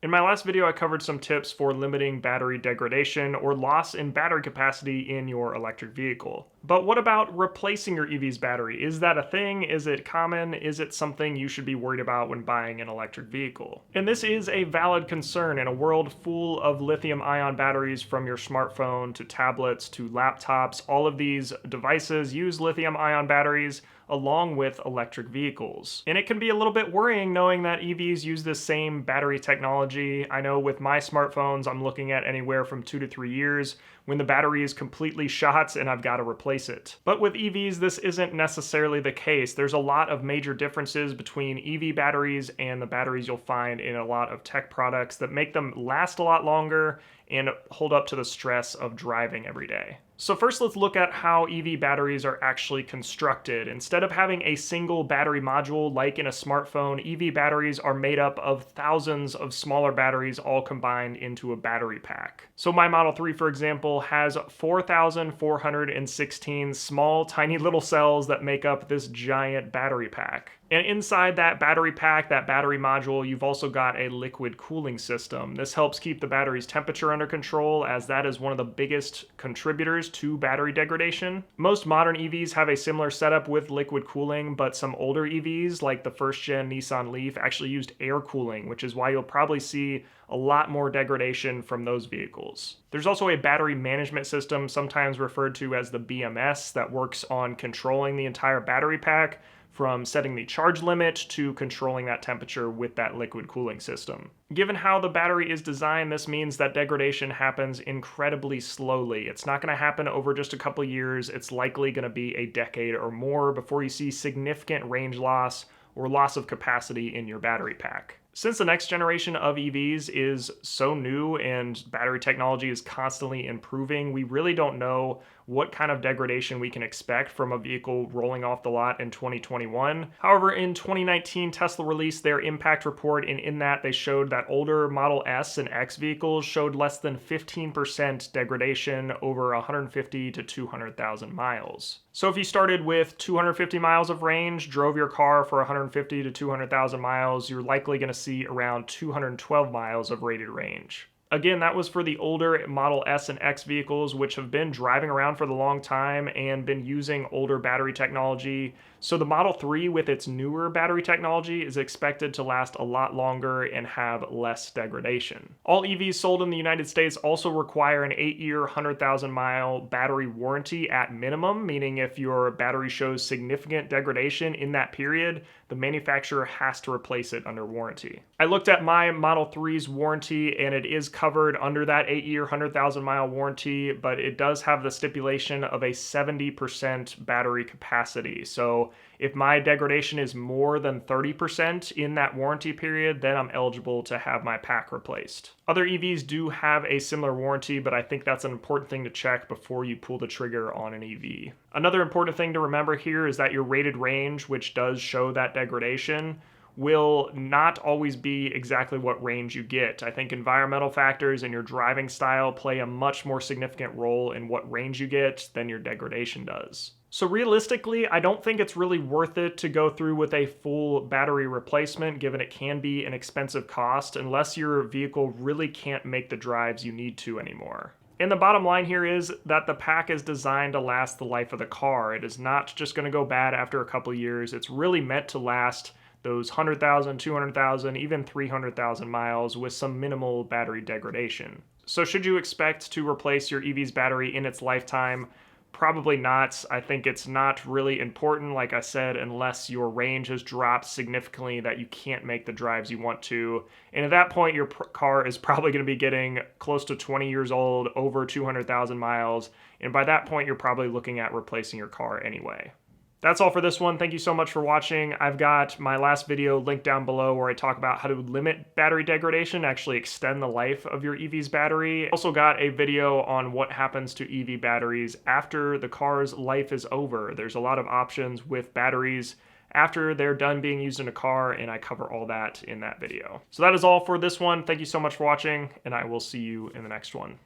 In my last video, I covered some tips for limiting battery degradation or loss in battery capacity in your electric vehicle. But what about replacing your EV's battery? Is that a thing? Is it common? Is it something you should be worried about when buying an electric vehicle? And this is a valid concern in a world full of lithium-ion batteries, from your smartphone to tablets to laptops. All of these devices use lithium-ion batteries along with electric vehicles. And it can be a little bit worrying knowing that EVs use the same battery technology. I know with my smartphones, I'm looking at anywhere from 2 to 3 years when the battery is completely shot and I've got to replace it. But with EVs, this isn't necessarily the case. There's a lot of major differences between EV batteries and the batteries you'll find in a lot of tech products that make them last a lot longer and hold up to the stress of driving every day. So first, let's look at how EV batteries are actually constructed. Instead of having a single battery module like in a smartphone, EV batteries are made up of thousands of smaller batteries all combined into a battery pack. So my Model 3, for example, has 4,416 small, tiny little cells that make up this giant battery pack. And inside that battery pack, that battery module, you've also got a liquid cooling system. This helps keep the battery's temperature under control, as that is one of the biggest contributors to battery degradation. Most modern EVs have a similar setup with liquid cooling, but some older EVs, like the first-gen Nissan Leaf, actually used air cooling, which is why you'll probably see a lot more degradation from those vehicles. There's also a battery management system, sometimes referred to as the BMS, that works on controlling the entire battery pack, from setting the charge limit to controlling that temperature with that liquid cooling system. Given how the battery is designed, this means that degradation happens incredibly slowly. It's not going to happen over just a couple years. It's likely going to be a decade or more before you see significant range loss or loss of capacity in your battery pack. Since the next generation of EVs is so new and battery technology is constantly improving, we really don't know what kind of degradation we can expect from a vehicle rolling off the lot in 2021. However, in 2019, Tesla released their impact report, and in that they showed that older Model S and X vehicles showed less than 15% degradation over 150 to 200,000 miles. So if you started with 250 miles of range, drove your car for 150 to 200,000 miles, you're likely going to see around 212 miles of rated range. Again, that was for the older Model S and X vehicles, which have been driving around for the long time and been using older battery technology. So the Model 3 with its newer battery technology is expected to last a lot longer and have less degradation. All EVs sold in the United States also require an 8-year, 100,000-mile battery warranty at minimum, meaning if your battery shows significant degradation in that period, the manufacturer has to replace it under warranty. I looked at my Model 3's warranty and it is covered under that 8-year, 100,000-mile warranty, but it does have the stipulation of a 70% battery capacity. So if my degradation is more than 30% in that warranty period, then I'm eligible to have my pack replaced. Other EVs do have a similar warranty, but I think that's an important thing to check before you pull the trigger on an EV. Another important thing to remember here is that your rated range, which does show that degradation, will not always be exactly what range you get. I think environmental factors and your driving style play a much more significant role in what range you get than your degradation does. So realistically, I don't think it's really worth it to go through with a full battery replacement, given it can be an expensive cost unless your vehicle really can't make the drives you need to anymore. And the bottom line here is that the pack is designed to last the life of the car. It is not just going to go bad after a couple years. It's really meant to last those 100,000, 200,000, even 300,000 miles with some minimal battery degradation. So should you expect to replace your EV's battery in its lifetime? Probably not. I think it's not really important, like I said, unless your range has dropped significantly that you can't make the drives you want to. And at that point, your car is probably going to be getting close to 20 years old, over 200,000 miles. And by that point, you're probably looking at replacing your car anyway. That's all for this one. Thank you so much for watching. I've got my last video linked down below where I talk about how to limit battery degradation, actually extend the life of your EV's battery. Also got a video on what happens to EV batteries after the car's life is over. There's a lot of options with batteries after they're done being used in a car, and I cover all that in that video. So that is all for this one. Thank you so much for watching, and I will see you in the next one.